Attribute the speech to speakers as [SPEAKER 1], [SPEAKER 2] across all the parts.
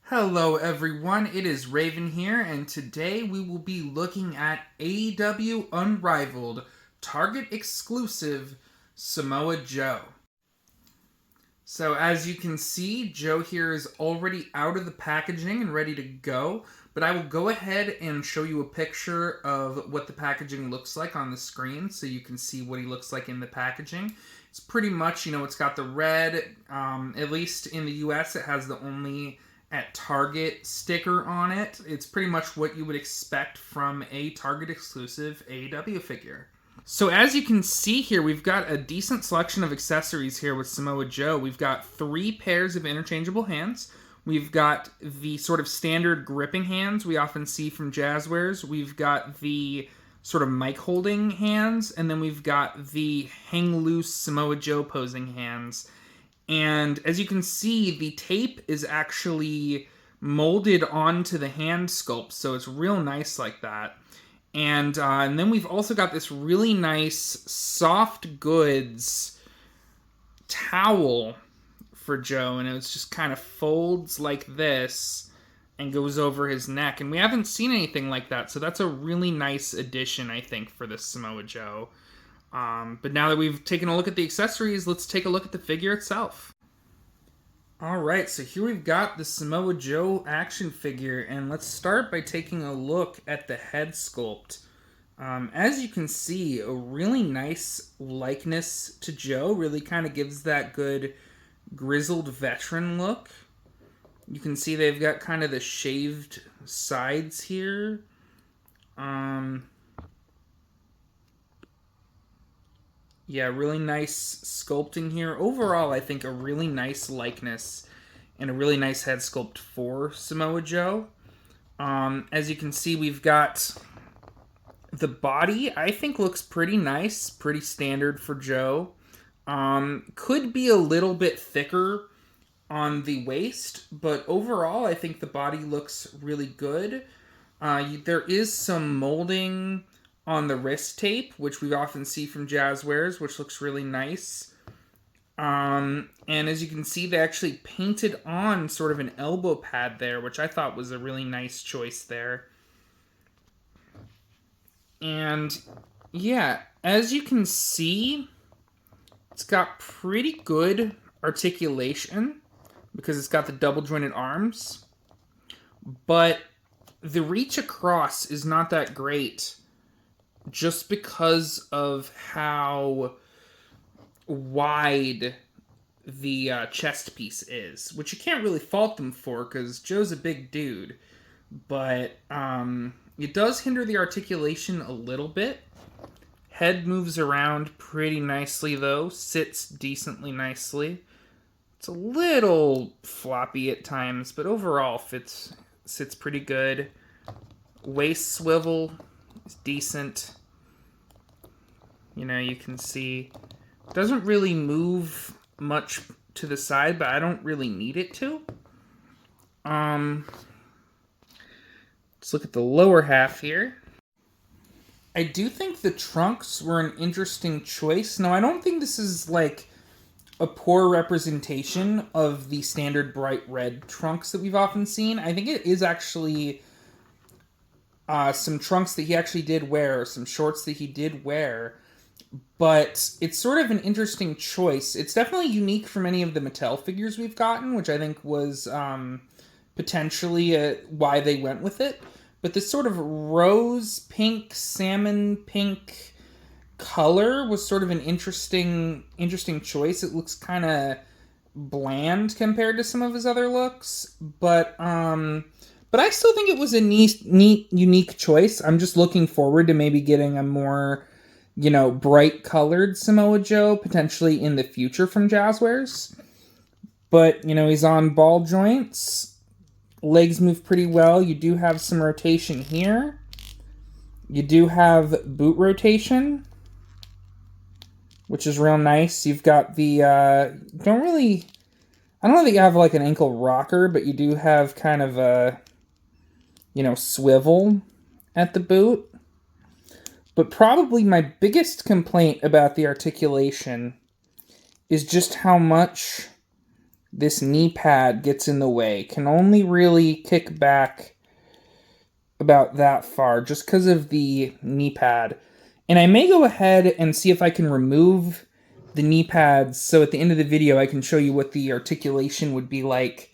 [SPEAKER 1] Hello everyone, it is Raven here, and today we will be looking at AEW Unrivaled, Target exclusive Samoa Joe. So as you can see, Joe here is already out of the packaging and ready to go, but I will go ahead and show you a picture of what the packaging looks like on the screen so you can see what he looks like in the packaging. It's pretty much, it's got the red, at least in the US, it has the only at Target sticker on it. It's pretty much what you would expect from a Target exclusive AEW figure. So as you can see here, we've got a decent selection of accessories here with Samoa Joe. We've got 3 pairs of interchangeable hands. We've got the sort of standard gripping hands we often see from Jazwares. We've got the sort of mic holding hands, and then we've got the hang loose Samoa Joe posing hands. And as you can see, the tape is actually molded onto the hand sculpt, so it's real nice like that. And then we've also got this really nice soft goods towel for Joe, and it's just kind of folds like this and goes over his neck. And we haven't seen anything like that, so that's a really nice addition, I think, for this Samoa Joe. But now that we've taken a look at the accessories, let's take a look at the figure itself. Alright, so here we've got the Samoa Joe action figure, and let's start by taking a look at the head sculpt. As you can see, a really nice likeness to Joe, really kind of gives that good grizzled veteran look. You can see they've got kind of the shaved sides here. Yeah, really nice sculpting here. Overall, I think a really nice likeness and a really nice head sculpt for Samoa Joe. As you can see, we've got the body, I think looks pretty nice, pretty standard for Joe. Could be a little bit thicker on the waist, but overall, I think the body looks really good. There is some molding on the wrist tape, which we often see from Jazwares, which looks really nice. And as you can see, they actually painted on sort of an elbow pad there, which I thought was a really nice choice there. And yeah, as you can see, it's got pretty good articulation because it's got the double jointed arms, but the reach across is not that great just because of how wide the chest piece is, which you can't really fault them for because Joe's a big dude, but it does hinder the articulation a little bit. Head moves around pretty nicely though, sits decently nicely. It's a little floppy at times, but overall sits pretty good. Waist swivel is decent. You can see it doesn't really move much to the side, but I don't really need it to. Let's look at the lower half here. I do think the trunks were an interesting choice. Now, I don't think this is like a poor representation of the standard bright red trunks that we've often seen. I think it is actually some trunks that he actually did wear, some shorts that he did wear, but it's sort of an interesting choice. It's definitely unique from any of the Mattel figures we've gotten, which I think was potentially why they went with it. But this sort of rose pink, salmon pink color was sort of an interesting choice. It looks kind of bland compared to some of his other looks, but I still think it was a neat, unique choice. I'm just looking forward to maybe getting a more, bright colored Samoa Joe potentially in the future from Jazwares. But, he's on ball joints. Legs move pretty well. You do have some rotation here. You do have boot rotation, which is real nice. You've got the, I don't know that you have like an ankle rocker, but you do have kind of a, swivel at the boot. But probably my biggest complaint about the articulation is just how much this knee pad gets in the way. Can only really kick back about that far just because of the knee pad. And I may go ahead and see if I can remove the knee pads so at the end of the video I can show you what the articulation would be like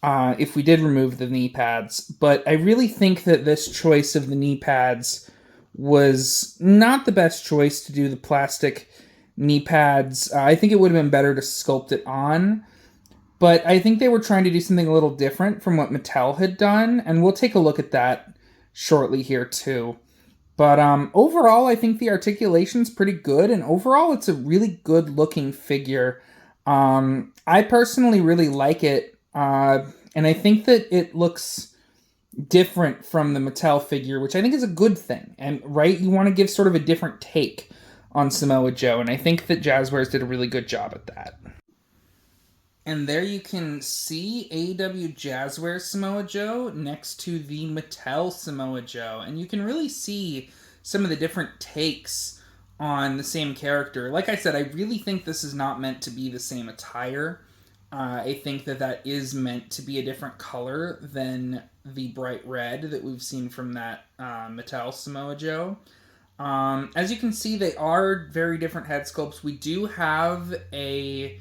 [SPEAKER 1] if we did remove the knee pads. But I really think that this choice of the knee pads was not the best choice to do the plastic knee pads. I think it would have been better to sculpt it on. But I think they were trying to do something a little different from what Mattel had done, and we'll take a look at that shortly here too. But overall, I think the articulation's pretty good, and overall, it's a really good-looking figure. I personally really like it, and I think that it looks different from the Mattel figure, which I think is a good thing. And right, you want to give sort of a different take on Samoa Joe, and I think that Jazwares did a really good job at that. And there you can see AEW Jazwares Samoa Joe next to the Mattel Samoa Joe. And you can really see some of the different takes on the same character. Like I said, I really think this is not meant to be the same attire. I think that is meant to be a different color than the bright red that we've seen from that Mattel Samoa Joe. As you can see, they are very different head sculpts. We do have a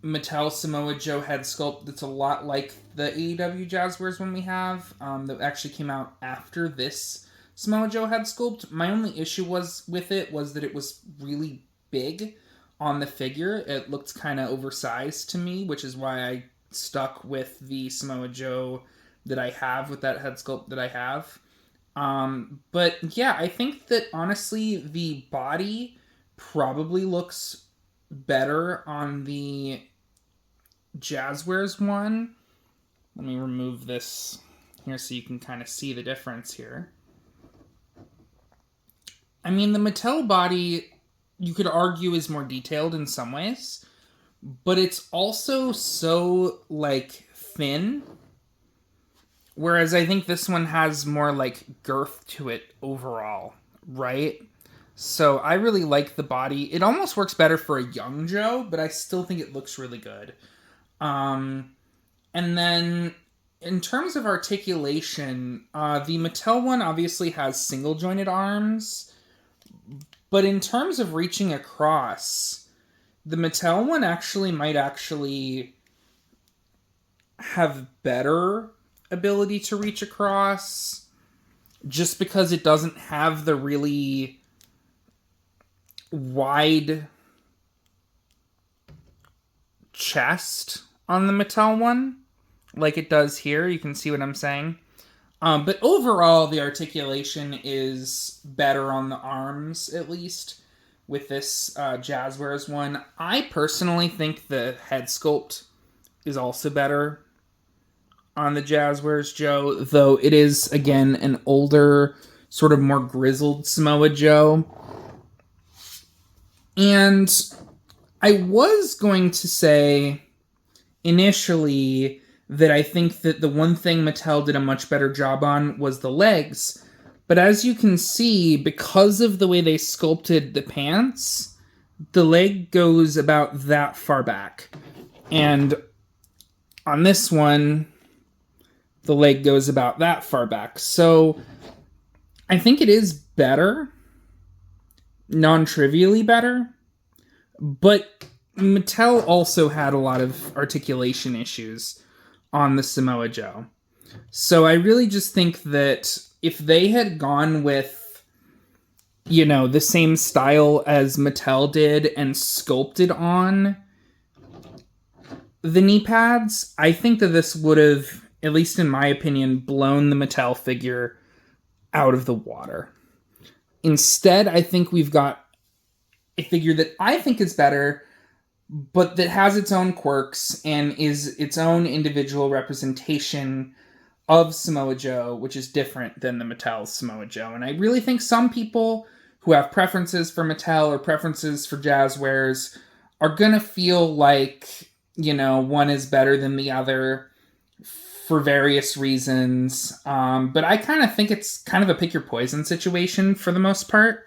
[SPEAKER 1] Mattel Samoa Joe head sculpt that's a lot like the AEW Jazwares one we have, that actually came out after this Samoa Joe head sculpt. My only issue was that it was really big on the figure. It looked kind of oversized to me, which is why I stuck with the Samoa Joe that I have with that head sculpt that I have. But yeah, I think that honestly the body probably looks better on the Jazwares one. Let me remove this here so you can kind of see the difference here. I mean, the Mattel body, you could argue, is more detailed in some ways, but it's also so, like, thin, whereas I think this one has more, like, girth to it overall, right? So I really like the body. It almost works better for a young Joe, but I still think it looks really good. And then in terms of articulation, the Mattel one obviously has single jointed arms, but in terms of reaching across, the Mattel one might have better ability to reach across, just because it doesn't have the really wide chest on the Mattel one like it does here. You can see what I'm saying. But overall, the articulation is better on the arms, at least, with this Jazwares one. I personally think the head sculpt is also better on the Jazwares Joe, though it is, again, an older, sort of more grizzled Samoa Joe. And I was going to say initially that I think that the one thing Mattel did a much better job on was the legs. But as you can see, because of the way they sculpted the pants, the leg goes about that far back. And on this one, the leg goes about that far back. So I think it is better, non-trivially better, but Mattel also had a lot of articulation issues on the Samoa Joe. So I really just think that if they had gone with, the same style as Mattel did and sculpted on the knee pads, I think that this would have, at least in my opinion, blown the Mattel figure out of the water. Instead, I think we've got a figure that I think is better, but that has its own quirks and is its own individual representation of Samoa Joe, which is different than the Mattel Samoa Joe. And I really think some people who have preferences for Mattel or preferences for Jazwares are gonna feel like, one is better than the other for various reasons. But I kind of think it's kind of a pick your poison situation for the most part.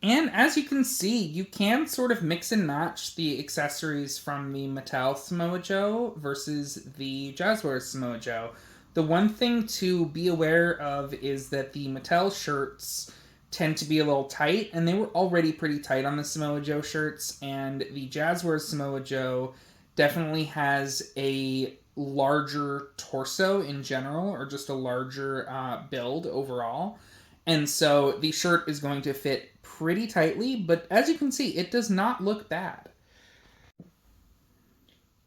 [SPEAKER 1] And as you can see, you can sort of mix and match the accessories from the Mattel Samoa Joe versus the Jazwares Samoa Joe. The one thing to be aware of is that the Mattel shirts tend to be a little tight, and they were already pretty tight on the Samoa Joe shirts, and the Jazwares Samoa Joe definitely has a larger torso in general, or just a larger build overall. And so the shirt is going to fit pretty tightly, but as you can see, it does not look bad.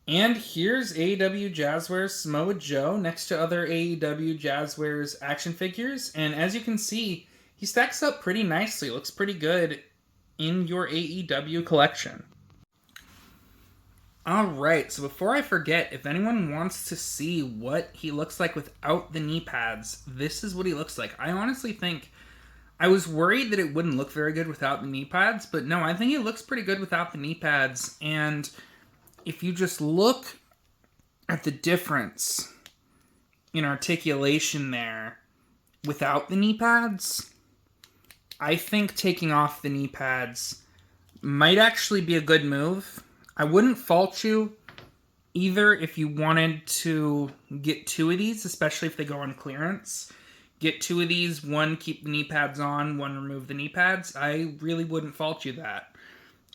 [SPEAKER 1] And here's AEW Jazwares Samoa Joe next to other AEW Jazwares action figures. And as you can see, he stacks up pretty nicely. Looks pretty good in your AEW collection. Alright, so before I forget, if anyone wants to see what he looks like without the knee pads, this is what he looks like. I honestly think I was worried that it wouldn't look very good without the knee pads, but no, I think it looks pretty good without the knee pads. And if you just look at the difference in articulation there without the knee pads, I think taking off the knee pads might actually be a good move. I wouldn't fault you either if you wanted to get two of these, especially if they go on clearance. Get two of these, one keep the knee pads on, one remove the knee pads. I really wouldn't fault you that.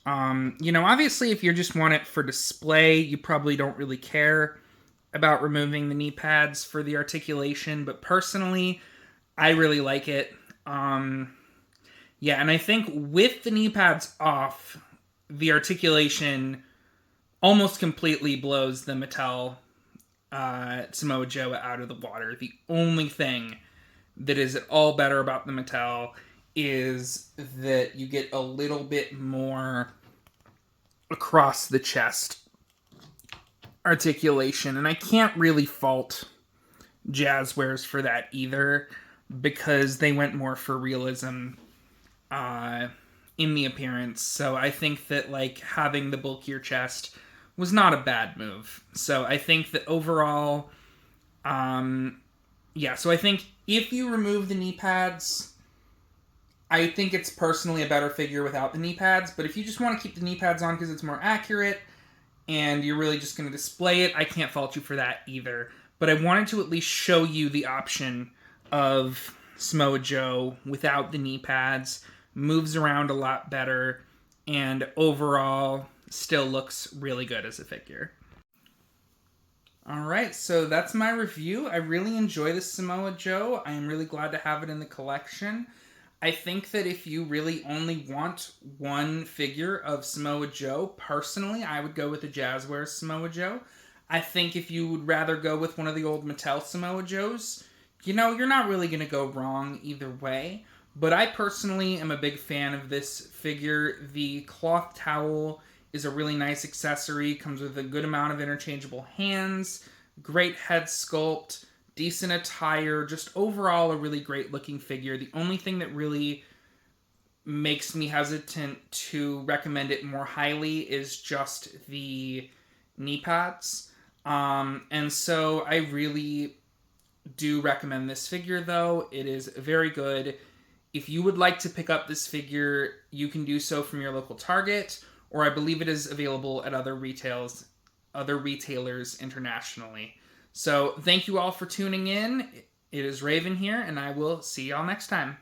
[SPEAKER 1] Obviously if you just want it for display, you probably don't really care about removing the knee pads for the articulation, but personally, I really like it. And I think with the knee pads off, the articulation almost completely blows the Mattel Samoa Joe out of the water. The only thing that is at all better about the Mattel is that you get a little bit more across the chest articulation, and I can't really fault Jazwares for that either, because they went more for realism in the appearance. So I think that having the bulkier chest was not a bad move. So I think that overall, so I think if you remove the knee pads, I think it's personally a better figure without the knee pads. But if you just want to keep the knee pads on because it's more accurate and you're really just going to display it, I can't fault you for that either. But I wanted to at least show you the option of Samoa Joe without the knee pads. Moves around a lot better, and overall still looks really good as a figure. Alright, so that's my review. I really enjoy this Samoa Joe. I am really glad to have it in the collection. I think that if you really only want one figure of Samoa Joe, personally, I would go with the Jazwares Samoa Joe. I think if you would rather go with one of the old Mattel Samoa Joes, you're not really going to go wrong either way. But I personally am a big fan of this figure. The cloth towel is a really nice accessory, comes with a good amount of interchangeable hands, great head sculpt, decent attire, just overall a really great looking figure. The only thing that really makes me hesitant to recommend it more highly is just the knee pads. And so I really do recommend this figure, though. It is very good. If you would like to pick up this figure, you can do so from your local Target, or I believe it is available at other retailers internationally. So thank you all for tuning in. It is Raven here, and I will see y'all next time.